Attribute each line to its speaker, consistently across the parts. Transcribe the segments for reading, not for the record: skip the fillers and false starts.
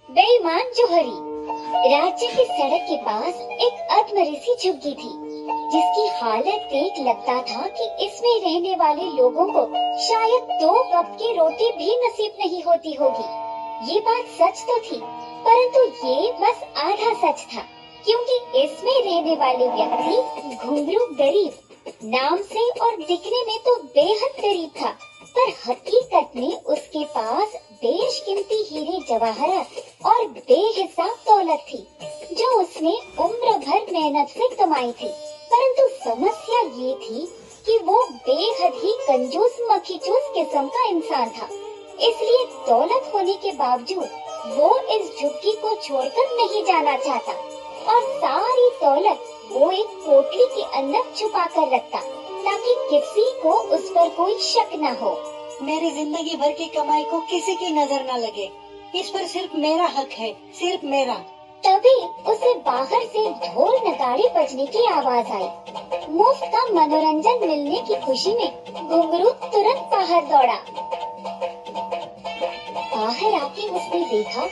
Speaker 1: बेईमान जौहरी। राज्य की सड़क के पास एक अधमरी झुग्गी थी, जिसकी हालत देख लगता था कि इसमें रहने वाले लोगों को शायद 2 वक्त की रोटी भी नसीब नहीं होती होगी। ये बात सच तो थी, परंतु ये बस आधा सच था, क्योंकि इसमें रहने वाले व्यक्ति घुंघरू गरीब नाम से और दिखने में तो बेहद गरीब था, पर हकीकत में उसके पास बेशकीमती हीरे जवाहरात और बेहिसाब दौलत थी, जो उसने उम्र भर मेहनत से कमाई थी। परंतु समस्या ये थी कि वो बेहद ही कंजूस मक्खीचूस किस्म का इंसान था। इसलिए दौलत होने के बावजूद वो इस झुग्गी को छोड़कर नहीं जाना चाहता और सारी दौलत वो एक पोटली के अंदर छुपा कर रखता, ताकि किसी को उस पर कोई शक न हो।
Speaker 2: मेरी जिंदगी भर की कमाई को किसी की नजर न लगे, इस पर सिर्फ मेरा हक है, सिर्फ मेरा।
Speaker 1: तभी उसे बाहर से ढोल नगाड़े बजने की आवाज आई। मुफ्त का मनोरंजन मिलने की खुशी में घुंघरू तुरंत बाहर दौड़ा। बाहर आके उसने देखा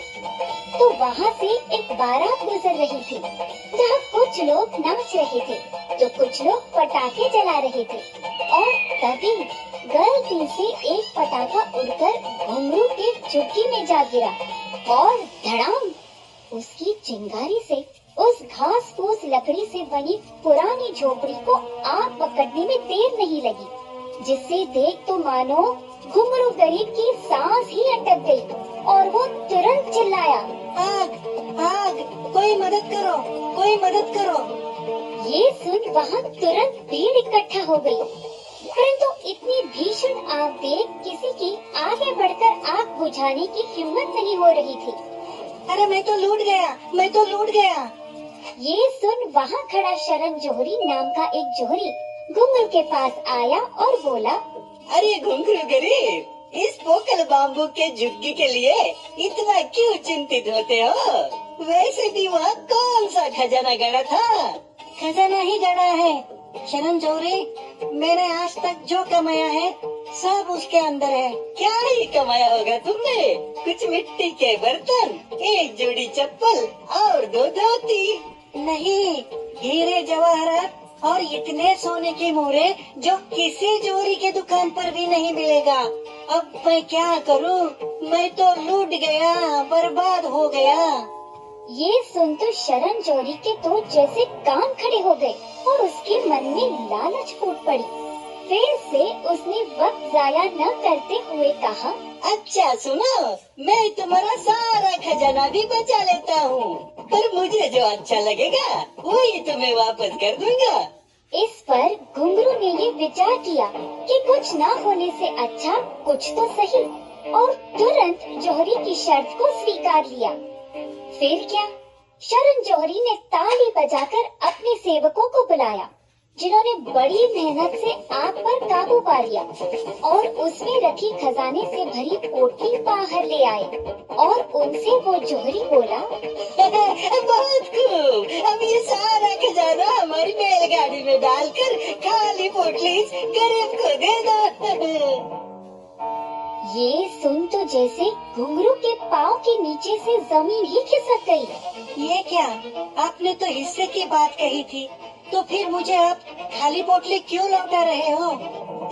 Speaker 1: तो वहाँ से एक बारात गुजर रही थी, जहाँ कुछ लोग नाच रहे थे तो कुछ लोग पटाखे जला रहे थे, और तभी गलती से एक पटाखा उड़कर घुंघरू के झुग्गी में जा गिरा और धड़ाम, उसकी चिंगारी से उस घास फूस लकड़ी से बनी पुरानी झोपड़ी को आग पकड़ने में देर नहीं लगी, जिससे देख तो मानो घुंघरू गरीब की सांस ही अटक गई और वो तुरंत चिल्लाया,
Speaker 2: आग, आग, कोई मदद करो, कोई मदद करो।
Speaker 1: ये सुन वहाँ तुरंत भीड़ इकट्ठा हो गई, परंतु इतनी भीषण आग देख किसी की आगे बढ़कर आग बुझाने की हिम्मत नहीं हो रही थी।
Speaker 2: अरे मैं तो लूट गया, मैं तो लूट गया।
Speaker 1: ये सुन वहाँ खड़ा शरण जौहरी नाम का एक जौहरी घुंघरू के पास आया और बोला,
Speaker 3: अरे घुंघरू गरीब, इस पोकल बाम्बू के झुग्गी के लिए इतना क्यों चिंतित होते हो? वैसे भी वहाँ कौन सा खजाना गड़ा था?
Speaker 2: खजाना ही गड़ा है शरण जौहरी, मैंने आज तक जो कमाया है सब उसके अंदर है।
Speaker 3: क्या ही कमाया होगा तुमने? कुछ मिट्टी के बर्तन, एक जोड़ी चप्पल और 2 धोती।
Speaker 2: नहीं, हीरे जवाहरात और इतने सोने के मोहरे जो किसी जोरी के दुकान पर भी नहीं मिलेगा। अब मैं क्या करूं? मैं तो लूट गया, बर्बाद हो गया।
Speaker 1: ये सुन तो शरण जौहरी के तो जैसे कान खड़े हो गए और उसके मन में लालच फूट पड़ी। फिर से उसने वक्त जाया न करते हुए कहा,
Speaker 3: अच्छा सुनो, मैं तुम्हारा सारा खजाना भी बचा लेता हूँ, पर मुझे जो अच्छा लगेगा वही तुम्हें वापस कर दूंगा।
Speaker 1: इस पर घुंघरू ने ये विचार किया कि कुछ न होने से अच्छा कुछ तो सही, और तुरंत जौहरी की शर्त को स्वीकार लिया। फिर क्या, शरण जौहरी ने ताली बजाकर अपने सेवकों को बुलाया, जिन्होंने बड़ी मेहनत से आग पर काबू पा लिया और उसमें रखी खजाने से भरी पोटली बाहर ले आए, और उनसे वो जौहरी बोला,
Speaker 3: बहुत खूब, अब ये सारा खजाना हमारी बैलगाड़ी में डालकर खाली पोटली गरीब को दे दो।
Speaker 1: ये सुन तो जैसे घुंघरू के पाँव के नीचे से जमीन ही खिसक गई।
Speaker 2: ये क्या, आपने तो हिस्से की बात कही थी, तो फिर मुझे आप खाली पोटली क्यों लौटा रहे हो?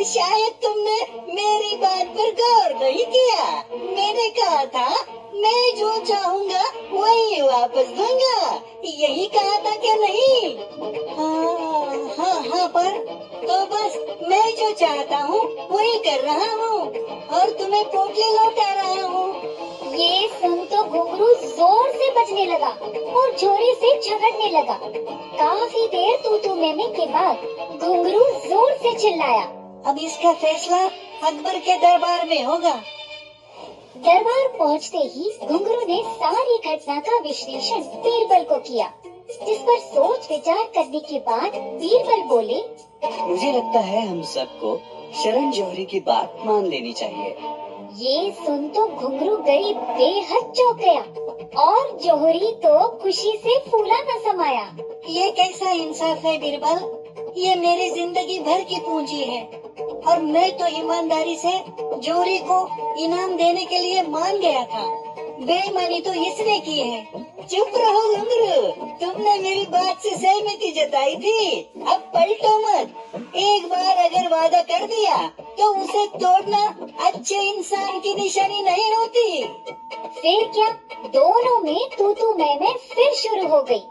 Speaker 3: शायद तुमने मेरी बात पर गौर नहीं किया। मैंने कहा था मैं जो चाहूँगा वही वापस दूंगा, यही कहा था क्या नहीं?
Speaker 2: हाँ, पर
Speaker 3: तो बस मैं जो चाहता हूँ वही कर रहा हूँ और तुम्हें पोटली लौटा रहा हूँ।
Speaker 1: ये सुन तो घुंघरू जोर से बजने लगा और झोरी से झगड़ने लगा। काफी देर तू मैं के बाद घुंघरू जोर से चिल्लाया,
Speaker 2: अब इसका फैसला अकबर के दरबार में होगा।
Speaker 1: दरबार पहुंचते ही घुंघरू ने सारी घटना का विश्लेषण बीरबल को किया, जिस पर सोच विचार करने के बाद बीरबल बोले,
Speaker 3: मुझे लगता है हम सबको शरण जौहरी की बात मान लेनी चाहिए।
Speaker 1: ये सुन तो घुंघरू गरीब बेहद चौंक गया और जौहरी तो खुशी से फूला न समाया।
Speaker 2: ये कैसा इंसाफ है बीरबल? ये मेरी जिंदगी भर की पूंजी है और मैं तो ईमानदारी से जौहरी को इनाम देने के लिए मान गया था, बेईमानी तो इसने की है।
Speaker 3: चुप रहो घुंघरू, तुमने मेरी बात से सहमति जताई थी, अब पलटो मत। एक बार अगर वादा कर दिया तो उसे तोड़ना अच्छे इंसान की निशानी नहीं होती।
Speaker 1: फिर क्या, दोनों में तू मैं फिर शुरू हो गई।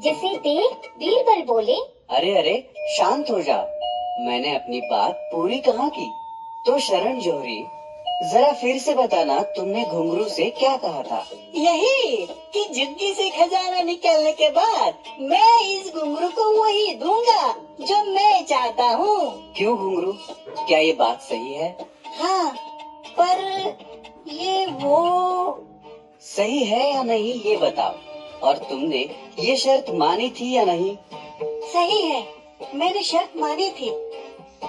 Speaker 1: जिसे देख बीरबल बोले,
Speaker 4: अरे अरे शांत हो जा, मैंने अपनी बात पूरी कहाँ की। तो शरण जौहरी, जरा फिर से बताना तुमने घुंघरू से क्या कहा था।
Speaker 3: यही कि झुग्गी से खजाना निकालने के बाद मैं इस घुंघरू को वही दूंगा जो मैं चाहता हूँ।
Speaker 4: क्यों घुंघरू, क्या ये बात सही है?
Speaker 2: हाँ, पर ये वो
Speaker 4: सही है या नहीं ये बताओ, और तुमने ये शर्त मानी थी या नहीं?
Speaker 2: सही है, मैंने शर्त मानी थी।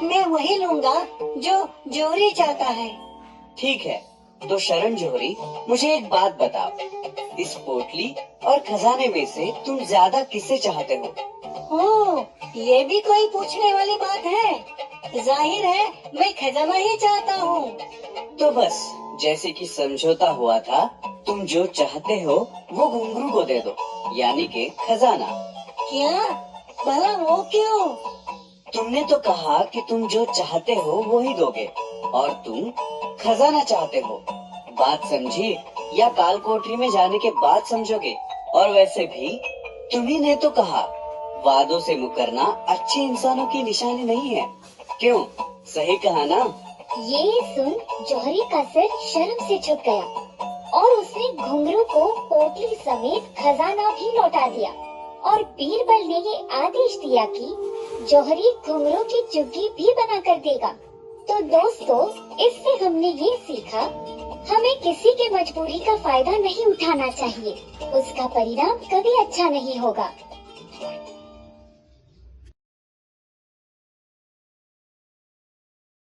Speaker 2: मैं वही लूंगा जो जौहरी चाहता है।
Speaker 4: ठीक है, तो शरण जौहरी मुझे एक बात बताओ, इस पोटली और खजाने में से तुम ज्यादा किसे चाहते हो?
Speaker 2: ओह, ये भी कोई पूछने वाली बात है। जाहिर है मैं खजाना ही चाहता हूँ।
Speaker 4: तो बस जैसे कि समझौता हुआ था, तुम जो चाहते हो वो घुंघरू को दे दो, यानी कि खजाना।
Speaker 2: क्या? भला वो क्यों?
Speaker 4: तुमने तो कहा कि तुम जो चाहते हो वो ही दोगे, और तुम खजाना चाहते हो। बात समझी या काल कोठरी में जाने के बाद समझोगे? और वैसे भी तुम्ही ने तो कहा, वादों से मुकरना अच्छे इंसानों की निशानी नहीं है। क्यों, सही कहा ना?
Speaker 1: ये सुन जौहरी का सिर शर्म से झुक गया और उसने घुंघरू को पोटली समेत खजाना भी लौटा दिया। और बीरबल ने ये आदेश दिया कि जौहरी घुंघरू की चुग्गी भी बना कर देगा। तो दोस्तों, इससे हमने ये सीखा, हमें किसी के मजबूरी का फायदा नहीं उठाना चाहिए, उसका परिणाम कभी अच्छा नहीं होगा।